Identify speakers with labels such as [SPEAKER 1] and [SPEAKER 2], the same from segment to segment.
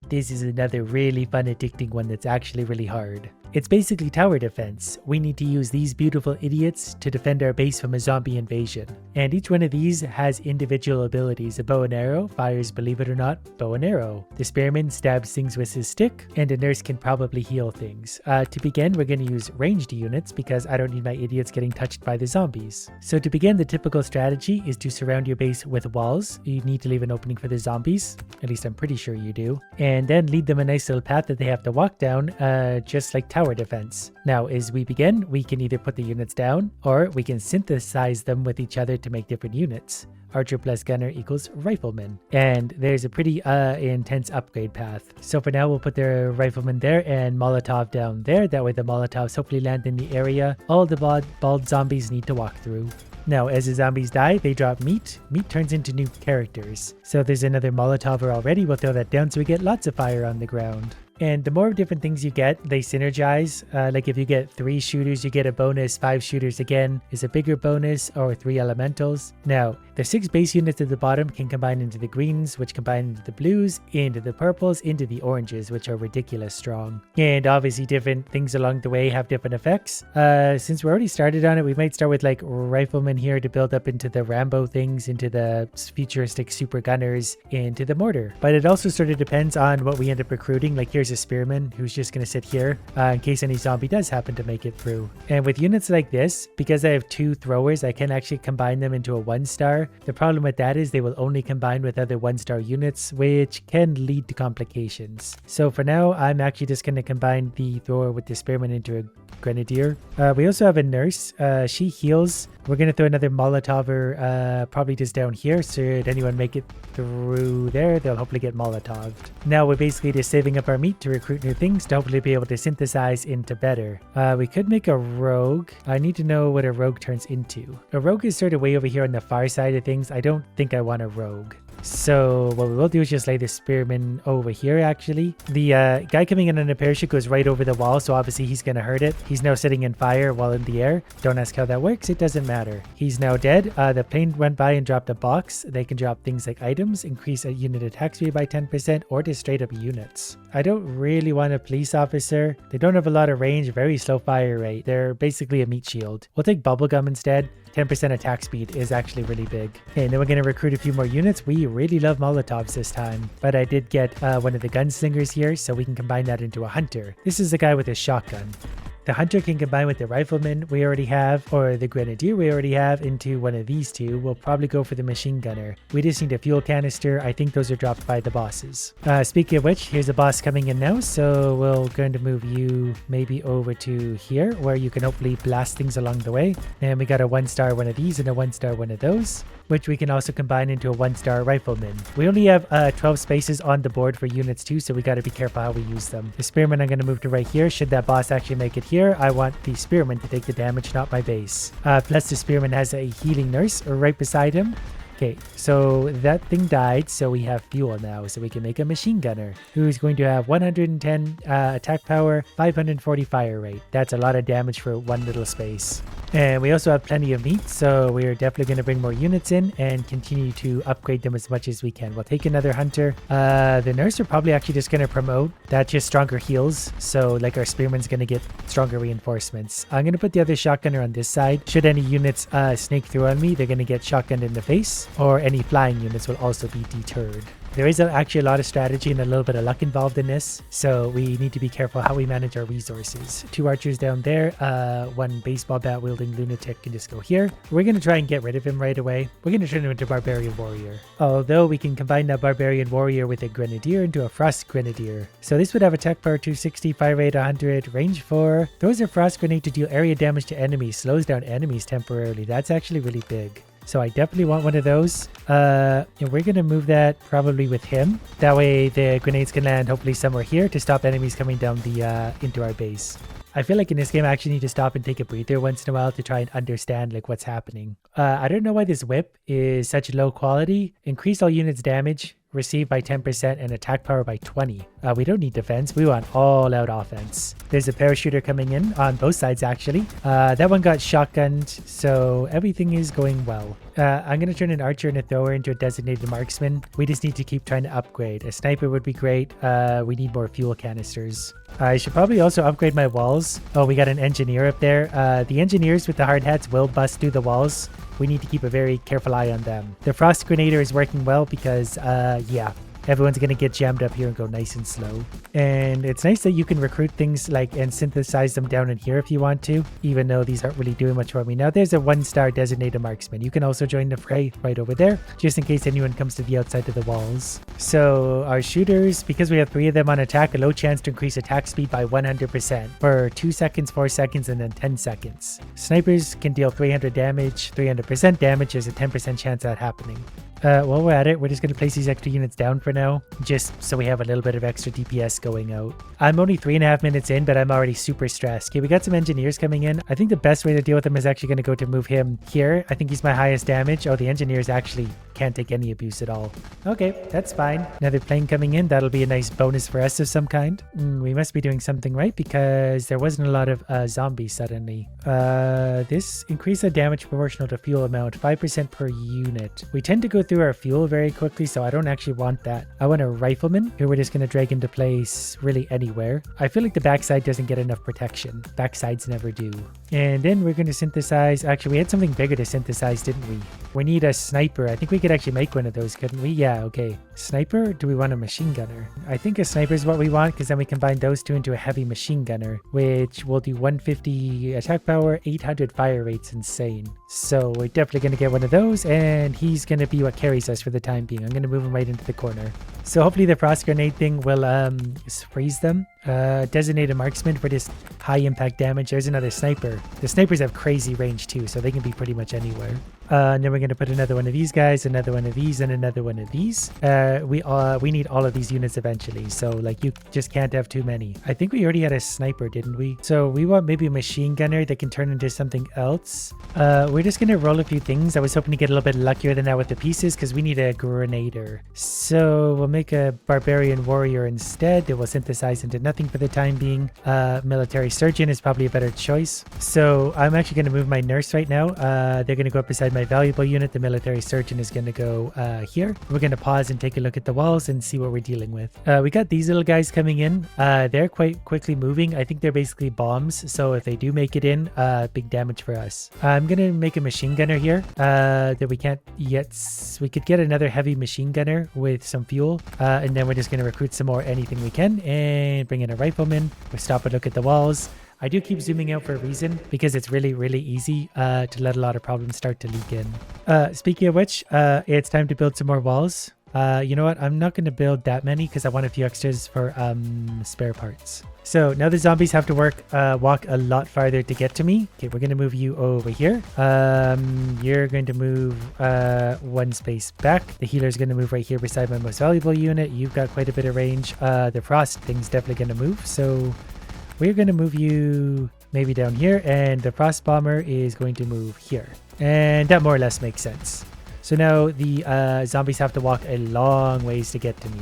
[SPEAKER 1] This is another really fun, addicting one that's actually really hard. It's basically tower defense. We need to use these beautiful idiots to defend our base from a zombie invasion. And each one of these has individual abilities. A bow and arrow fires, believe it or not, bow and arrow. The spearman stabs things with his stick, and a nurse can probably heal things. To begin, we're going to use ranged units because I don't need my idiots getting touched by the zombies. So to begin, the typical strategy is to surround your base with walls. You need to leave an opening for the zombies. At least I'm pretty sure you do. And then lead them a nice little path that they have to walk down, just like tower defense. Now, as we begin, we can either put the units down or we can synthesize them with each other to make different units. Archer plus gunner equals rifleman. And there's a pretty intense upgrade path. So for now, we'll put the rifleman there and Molotov down there. That way the Molotovs hopefully land in the area all the bald zombies need to walk through. Now, as the zombies die, they drop meat. Meat turns into new characters. So there's another Molotover already. We'll throw that down so we get lots of fire on the ground. And the more different things you get, they synergize. Like if you get 3 shooters, you get a bonus. 5 shooters again is a bigger bonus, or 3 elementals. Now, the 6 base units at the bottom can combine into the greens, which combine into the blues, into the purples, into the oranges, which are ridiculous strong. And obviously different things along the way have different effects. Since we're already started on it, we might start with like riflemen here to build up into the Rambo things, into the futuristic super gunners, into the mortar. But it also sort of depends on what we end up recruiting. Like here's a spearman who's just going to sit here in case any zombie does happen to make it through. And with units like this, because I have 2 throwers, I can actually combine them into a 1-star. The problem with that is they will only combine with other 1-star units, which can lead to complications. So for now, I'm actually just going to combine the thrower with the spearman into a grenadier. We also have a nurse. She heals. We're going to throw another Molotover probably just down here. Should anyone make it through there, they'll hopefully get Molotoved. Now we're basically just saving up our meat to recruit new things to hopefully be able to synthesize into better. We could make a rogue. I need to know what a rogue turns into. A rogue is sort of way over here on the far side of things. I don't think I want a rogue. So what we will do is just lay the spearman over here actually. The guy coming in on a parachute goes right over the wall, so obviously he's going to hurt it. He's now sitting in fire while in the air. Don't ask how that works, it doesn't matter. He's now dead. The plane went by and dropped a box. They can drop things like items, increase a unit attack speed by 10%, or just straight up units. I don't really want a police officer. They don't have a lot of range, very slow fire rate. They're basically a meat shield. We'll take bubblegum instead. 10% attack speed is actually really big. Okay, and then we're going to recruit a few more units. We really love Molotovs this time. But I did get one of the gunslingers here, so we can combine that into a hunter. This is the guy with a shotgun. The hunter can combine with the rifleman we already have, or the grenadier we already have, into one of these two. We'll probably go for the machine gunner. We just need a fuel canister. I think those are dropped by the bosses. Speaking of which, here's a boss coming in now, so we're going to move you maybe over to here, where you can hopefully blast things along the way. And we got a 1-star one of these and a 1-star one of those, which we can also combine into a 1-star rifleman. We only have 12 spaces on the board for units too, so we got to be careful how we use them. The spearman I'm going to move to right here. Should that boss actually make it here, I want the spearman to take the damage, not my base. Plus the spearman has a healing nurse right beside him. Okay, so that thing died, so we have fuel now, so we can make a machine gunner who's going to have 110 attack power, 540 fire rate. That's a lot of damage for one little space. And we also have plenty of meat, so we're definitely going to bring more units in and continue to upgrade them as much as we can. We'll take another hunter. The nurse are probably actually just going to promote. That's just stronger heals, so like our spearman's going to get stronger reinforcements. I'm going to put the other shotgunner on this side. Should any units snake through on me, they're going to get shotgunned in the face, or any flying units will also be deterred. There is actually a lot of strategy and a little bit of luck involved in this, so we need to be careful how we manage our resources. 2 archers down there, 1 baseball bat wielding lunatic can just go here. We're going to try and get rid of him right away. We're going to turn him into barbarian warrior. Although we can combine that barbarian warrior with a grenadier into a frost grenadier. So this would have attack power 260, fire rate 100, range 4. Throws a frost grenade to deal area damage to enemies, slows down enemies temporarily. That's actually really big. So I definitely want one of those. And we're going to move that probably with him. That way the grenades can land hopefully somewhere here to stop enemies coming down the into our base. I feel like in this game I actually need to stop and take a breather once in a while to try and understand like what's happening. I don't know why this whip is such low quality. Increase all units damage. received by 10%, and attack power by 20. We don't need defense. We want all out offense. There's a parachuter coming in on both sides, actually. That one got shotgunned, so everything is going well. I'm going to turn an archer and a thrower into a designated marksman. We just need to keep trying to upgrade. A sniper would be great. We need more fuel canisters. I should probably also upgrade my walls. Oh, we got an engineer up there. The engineers with the hard hats will bust through the walls. We need to keep a very careful eye on them. The frost grenader is working well because, yeah, everyone's going to get jammed up here and go nice and slow. And it's nice that you can recruit things like and synthesize them down in here if you want to, even though these aren't really doing much for me. Now there's a 1-star designated marksman. You can also join the fray right over there, just in case anyone comes to the outside of the walls. So our shooters, because we have 3 of them on attack, a low chance to increase attack speed by 100% for 2 seconds, 4 seconds, and then 10 seconds. Snipers can deal 300 damage, 300% damage. There's a 10% chance of that happening. While we're at it, we're just going to place these extra units down for now, just so we have a little bit of extra DPS going out. I'm only 3.5 minutes in, but I'm already super stressed. Okay, we got some engineers coming in. I think the best way to deal with them is actually going to go to move him here. I think he's my highest damage. Oh, the engineers actually can't take any abuse at all. Okay, that's fine. Another plane coming in. That'll be a nice bonus for us of some kind. We must be doing something right because there wasn't a lot of zombies suddenly. This increase the damage proportional to fuel amount, 5% per unit. We tend to go through our fuel very quickly, so I don't actually want that. I want a rifleman who we're just going to drag into place really anywhere. I feel like the backside doesn't get enough protection. Backsides never do. And then we're going to synthesize. Actually, we had something bigger to synthesize, didn't we? We need a sniper. I think we could actually make one of those, couldn't we? Yeah, okay. Sniper? Do we want a machine gunner? I think a sniper is what we want because then we combine those two into a heavy machine gunner, which will do 150 attack power, 800 fire rates. Insane. So we're definitely going to get one of those, and he's going to be what carries us for the time being. I'm going to move him right into the corner. So hopefully the frost grenade thing will freeze them. Designated marksman for this high impact damage. There's another sniper. The snipers have crazy range too, so they can be pretty much anywhere. And then we're going to put another one of these guys, another one of these, and another one of these. We need all of these units eventually, so like you just can't have too many. I think we already had a sniper, didn't we? So we want maybe a machine gunner that can turn into something else. We're just going to roll a few things. I was hoping to get a little bit luckier than that with the pieces because we need a grenader. So we'll make a barbarian warrior instead. It will synthesize into nothing for the time being. Military surgeon is probably a better choice. So I'm actually going to move my nurse right now. They're going to go up beside my valuable unit. The military surgeon is going to go here. We're going to pause and take a look at the walls and see what we're dealing with. We got these little guys coming in. They're quite quickly moving. I think they're basically bombs. So if they do make it in, big damage for us. I'm going to make a machine gunner here that we can't yet. We could get another heavy machine gunner with some fuel. And then we're just going to recruit some more anything we can and bring in a rifleman. We'll stop and look at the walls. I do keep zooming out for a reason because it's really, really easy to let a lot of problems start to leak in. Speaking of which, it's time to build some more walls. You know what? I'm not going to build that many because I want a few extras for spare parts. So now the zombies have to walk a lot farther to get to me. Okay, we're going to move you over here. You're going to move one space back. The healer is going to move right here beside my most valuable unit. You've got quite a bit of range. The frost thing's definitely going to move. So we're going to move you maybe down here. And the frost bomber is going to move here. And that more or less makes sense. So now the zombies have to walk a long ways to get to me.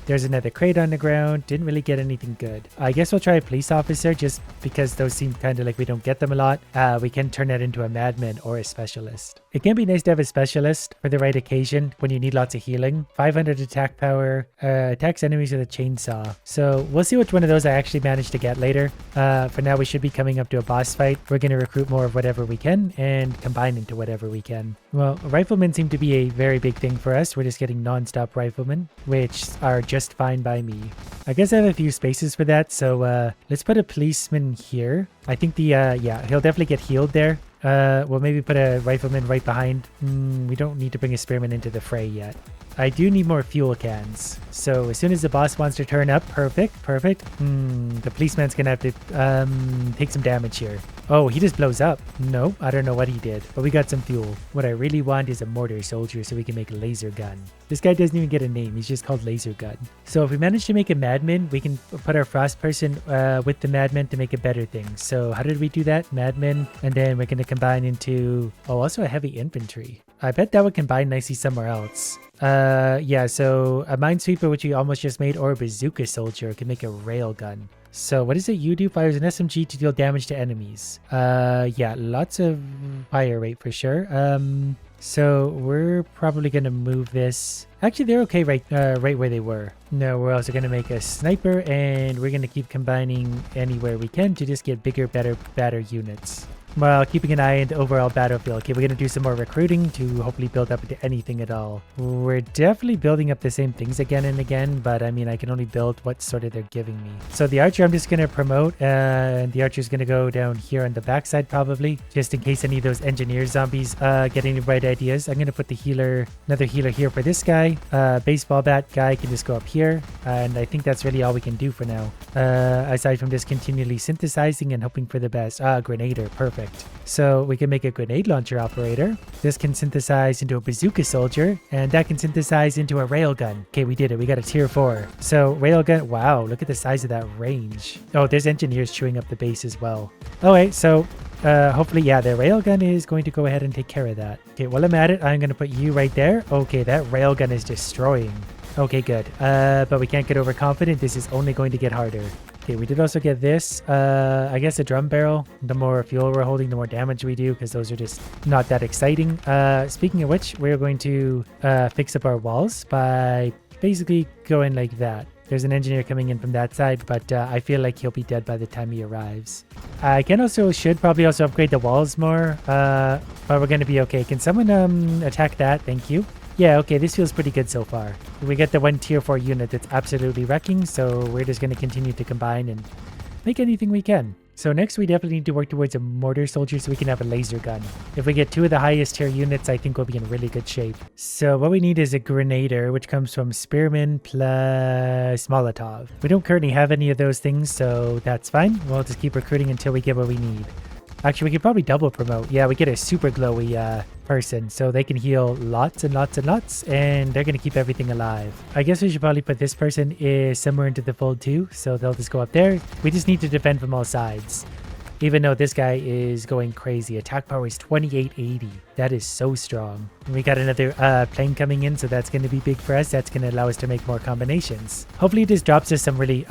[SPEAKER 1] There's another crate on the ground. Didn't really get anything good. I guess we'll try a police officer just because those seem kind of like we don't get them a lot. We can turn that into a madman or a specialist. It can be nice to have a specialist for the right occasion when you need lots of healing. 500 attack power, attacks enemies with a chainsaw. So we'll see which one of those I actually manage to get later. For now, we should be coming up to a boss fight. We're going to recruit more of whatever we can and combine into whatever we can. Well, riflemen seem to be a very big thing for us. We're just getting non-stop riflemen, which are just fine by me. I guess I have a few spaces for that. So let's put a policeman here. I think yeah, he'll definitely get healed there. We'll maybe put a rifleman right behind. We don't need to bring a spearman into the fray yet. I do need more fuel cans. So as soon as the boss wants to turn up, perfect. The policeman's gonna have to take some damage here. Oh, he just blows up. No, I don't know what he did, but we got some fuel. What I really want is a mortar soldier so we can make a laser gun. This guy doesn't even get a name. He's just called Laser Gun. So if we manage to make a madman, we can put our frost person with the madman to make a better thing. So how did we do that? Madman, and then we're going to combine into, also a heavy infantry. I bet that would combine nicely somewhere else. Yeah, so a minesweeper, which we almost just made, or a bazooka soldier can make a railgun. So what is it you do? Fires an SMG to deal damage to enemies. Yeah, lots of fire rate for sure. So we're probably gonna move this. Actually, they're okay right where they were. No, we're also gonna make a sniper, and we're gonna keep combining anywhere we can to just get bigger, better units. While keeping an eye on the overall battlefield. Okay, we're gonna do some more recruiting to hopefully build up into anything at all. We're definitely building up the same things again and again, but I mean, I can only build what sort of they're giving me. So the archer I'm just gonna promote, and the archer's gonna go down here on the backside probably, just in case any of those engineer zombies get any bright ideas. I'm gonna put the healer, another healer here for this guy. Baseball bat guy can just go up here, and I think that's really all we can do for now. Aside from just continually synthesizing and hoping for the best. Grenader, perfect. So we can make a grenade launcher operator. This can synthesize into a bazooka soldier, and that can synthesize into a railgun. Okay, we did it. We got a tier 4. So railgun, wow, look at the size of that range. Oh, there's engineers chewing up the base as well. Okay, so hopefully, yeah, the railgun is going to go ahead and take care of that. Okay, while I'm at it, I'm going to put you right there. Okay, that railgun is destroying. Okay, good. But we can't get overconfident. This is only going to get harder. Okay, we did also get this. I guess a drum barrel. The more fuel we're holding, the more damage we do, because those are just not that exciting. Speaking of which, we're going to fix up our walls by basically going like that. There's an engineer coming in from that side, but I feel like he'll be dead by the time he arrives. I should probably also upgrade the walls more, but we're going to be okay. Can someone attack that? Thank you. Yeah, okay, this feels pretty good so far. We get the one tier 4 unit that's absolutely wrecking, so we're just going to continue to combine and make anything we can. So next we definitely need to work towards a mortar soldier so we can have a laser gun. If we get 2 of the highest tier units, I think we'll be in really good shape. So what we need is a grenader, which comes from spearman plus Molotov. We don't currently have any of those things, so that's fine. We'll just keep recruiting until we get what we need. Actually, we could probably double promote. Yeah, we get a super glowy person, so they can heal lots and lots and lots, and they're going to keep everything alive. I guess we should probably put this person somewhere into the fold too, so they'll just go up there. We just need to defend from all sides. Even though this guy is going crazy. Attack power is 2880. That is so strong. And we got another plane coming in, so that's going to be big for us. That's going to allow us to make more combinations. Hopefully this drops us some really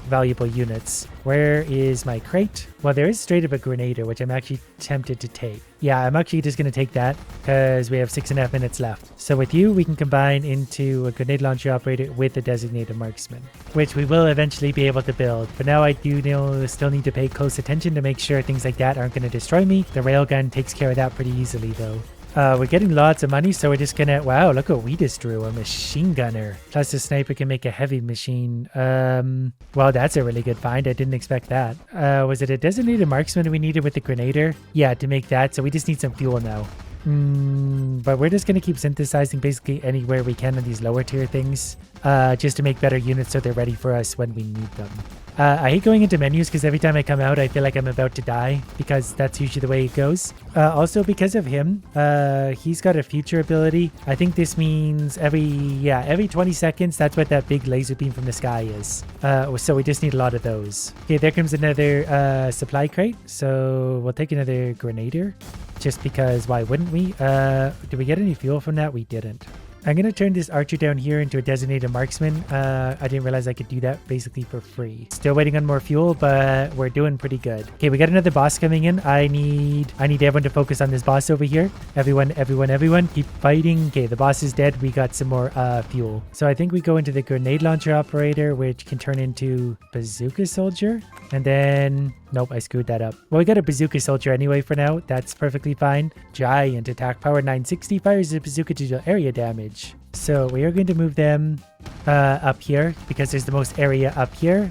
[SPEAKER 1] valuable units. Where is my crate? Well, there is straight up a grenader, which I'm actually tempted to take. Yeah, I'm actually just going to take that because we have 6.5 minutes left. So with you, we can combine into a grenade launcher operator with a designated marksman, which we will eventually be able to build. But now I do still need to pay close attention to make sure things like that aren't going to destroy me. The railgun takes care of that pretty easily though. We're getting lots of money, so we're just gonna... Wow, look what we just drew. A machine gunner. Plus the sniper can make a heavy machine. Well, that's a really good find. I didn't expect that. Was it a designated marksman we needed with the grenader? Yeah, to make that, so we just need some fuel now. But we're just going to keep synthesizing basically anywhere we can on these lower tier things, just to make better units so they're ready for us when we need them. I hate going into menus because every time I come out I feel like I'm about to die, because that's usually the way it goes. Also because of him, he's got a future ability. I think this means every 20 seconds, that's what that big laser beam from the sky is. So we just need a lot of those. Okay, there comes another supply crate, so we'll take another grenader. Just because, why wouldn't we? Did we get any fuel from that? We didn't. I'm going to turn this archer down here into a designated marksman. I didn't realize I could do that basically for free. Still waiting on more fuel, but we're doing pretty good. Okay, we got another boss coming in. I need everyone to focus on this boss over here. Everyone, keep fighting. Okay, the boss is dead. We got some more fuel. So I think we go into the grenade launcher operator, which can turn into bazooka soldier. And then... Nope, I screwed that up. Well, we got a bazooka soldier anyway for now. That's perfectly fine. Giant attack power 960, fires a bazooka to deal area damage. So we are going to move them up here because there's the most area up here.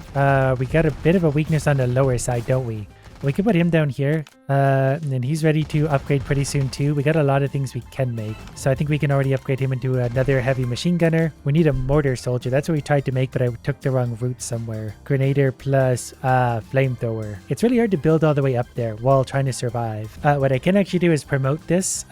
[SPEAKER 1] We got a bit of a weakness on the lower side, don't we? We can put him down here, and then he's ready to upgrade pretty soon too. We got a lot of things we can make, so I think we can already upgrade him into another heavy machine gunner. We need a mortar soldier. That's what we tried to make, but I took the wrong route somewhere. Grenader plus flamethrower. It's really hard to build all the way up there while trying to survive. What I can actually do is promote this.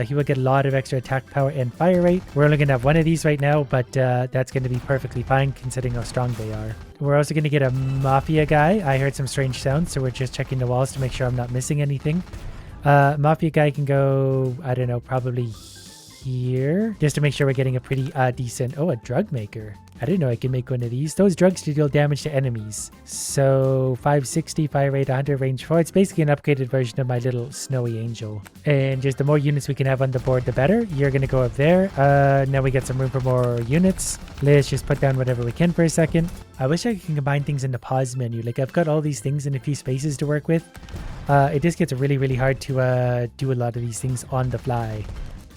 [SPEAKER 1] He will get a lot of extra attack power and fire rate. We're only going to have one of these right now, but that's going to be perfectly fine considering how strong they are. We're also going to get a mafia guy. I heard some strange sounds, so we're just checking the walls to make sure I'm not missing anything. Mafia guy can go, I don't know, probably here, just to make sure we're getting a pretty decent, oh, a drug maker. I didn't know I could make one of these. Those drugs to deal damage to enemies. So 560, fire rate, 100, range 4. It's basically an upgraded version of my little snowy angel. And just the more units we can have on the board, the better. You're going to go up there. Now we got some room for more units. Let's just put down whatever we can for a second. I wish I could combine things in the pause menu. Like, I've got all these things in a few spaces to work with. It just gets really, really hard to do a lot of these things on the fly.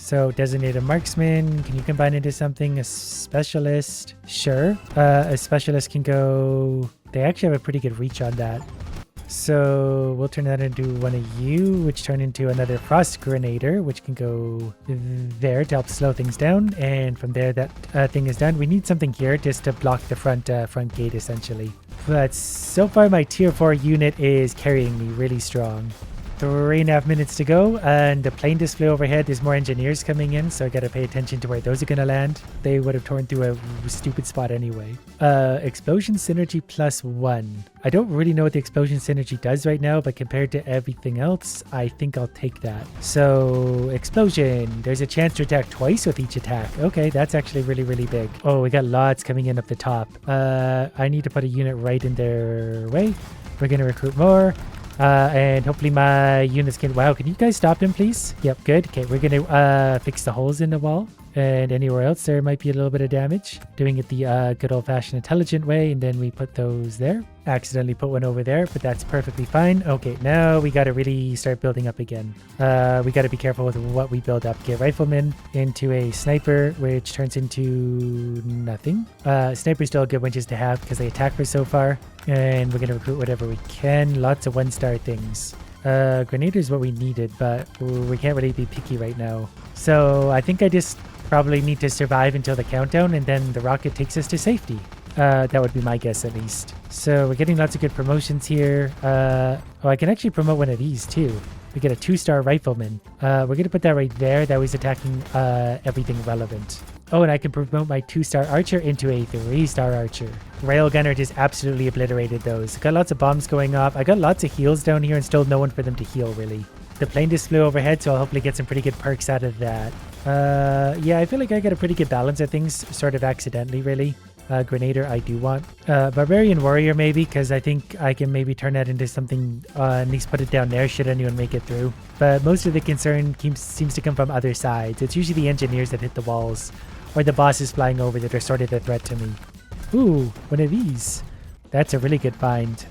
[SPEAKER 1] So designated marksman, can you combine into something? A specialist? Sure. A specialist can go... They actually have a pretty good reach on that. So we'll turn that into one of you, which turn into another frost grenader, which can go there to help slow things down. And from there, that thing is done. We need something here just to block the front gate, essentially. But so far, my tier 4 unit is carrying me really strong. 3.5 minutes to go, and the plane display overhead, there's more engineers coming in, so I gotta pay attention to where those are gonna land. They would have torn through a stupid spot anyway. Explosion synergy +1. I don't really know what the explosion synergy does right now, but compared to everything else, I think I'll take that. So, explosion. There's a chance to attack twice with each attack. Okay, that's actually really, really big. Oh, we got lots coming in up the top. I need to put a unit right in their way. We're gonna recruit more. And hopefully my units can... Wow, can you guys stop them, please? Yep, good. Okay, we're going to fix the holes in the wall. And anywhere else there might be a little bit of damage. Doing it the good old-fashioned intelligent way, and then we put those there. Accidentally put one over there, but that's perfectly fine. Okay, now we got to really start building up again. We got to be careful with what we build up. Get rifleman into a sniper, which turns into nothing. Sniper's still a good one just to have because they attack for so far. And we're going to recruit whatever we can. Lots of 1-star things. Grenadier is what we needed, but we can't really be picky right now. So I think I just probably need to survive until the countdown, and then the rocket takes us to safety. That would be my guess, at least. So we're getting lots of good promotions here. Oh, I can actually promote one of these too. We get a 2-star rifleman. We're going to put that right there. That was attacking everything relevant. Oh, and I can promote my 2-star archer into a 3-star archer. Railgunner just absolutely obliterated those. Got lots of bombs going off. I got lots of heals down here and still no one for them to heal, really. The plane just flew overhead, so I'll hopefully get some pretty good perks out of that. Yeah, I feel like I got a pretty good balance of things, sort of accidentally, really. Grenader, I do want. Barbarian Warrior, maybe, because I think I can maybe turn that into something, at least put it down there should anyone make it through. But most of the concern seems to come from other sides. It's usually the engineers that hit the walls, or the bosses flying over that are sort of the threat to me. Ooh, one of these. That's a really good find.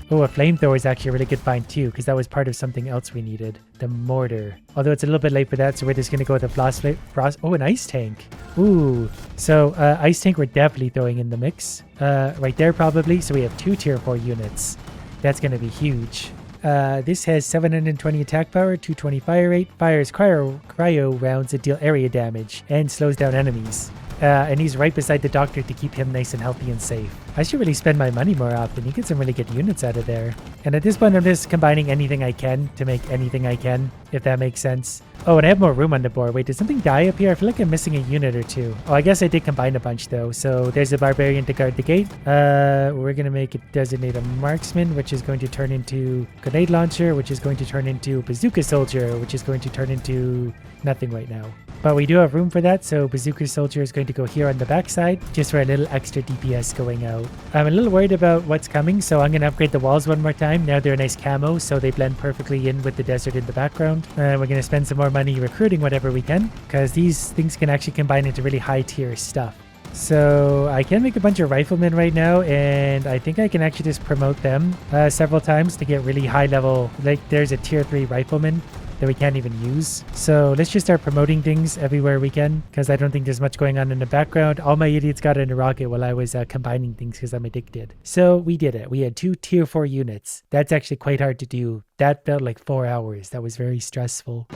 [SPEAKER 1] Oh, a flamethrower is actually a really good find too, because that was part of something else we needed. The mortar. Although it's a little bit late for that, so we're just going to go with the frost. Oh, an ice tank. Ooh. So, ice tank we're definitely throwing in the mix. Right there probably. So we have 2 tier 4 units. That's going to be huge. This has 720 attack power, 220 fire rate, fires cryo rounds that deal area damage, and slows down enemies. And he's right beside the doctor to keep him nice and healthy and safe. I should really spend my money more often. You get some really good units out of there. And at this point, I'm just combining anything I can to make anything I can, if that makes sense. Oh, and I have more room on the board. Wait, did something die up here? I feel like I'm missing a unit or two. Oh, I guess I did combine a bunch, though. So there's a barbarian to guard the gate. We're going to make it designate a marksman, which is going to turn into grenade launcher, which is going to turn into bazooka soldier, which is going to turn into nothing right now. But we do have room for that, so bazooka soldier is going to go here on the backside, just for a little extra DPS going out. I'm a little worried about what's coming, so I'm going to upgrade the walls one more time. Now they're a nice camo, so they blend perfectly in with the desert in the background. We're going to spend some more money recruiting whatever we can, because these things can actually combine into really high tier stuff. So I can make a bunch of riflemen right now, and I think I can actually just promote them several times to get really high level. Like there's a tier 3 rifleman that we can't even use. So let's just start promoting things everywhere we can, because I don't think there's much going on in the background. All my idiots got in a rocket while I was combining things because I'm addicted. So we did it. We had 2 tier 4 units. That's actually quite hard to do. That felt like 4 hours. That was very stressful.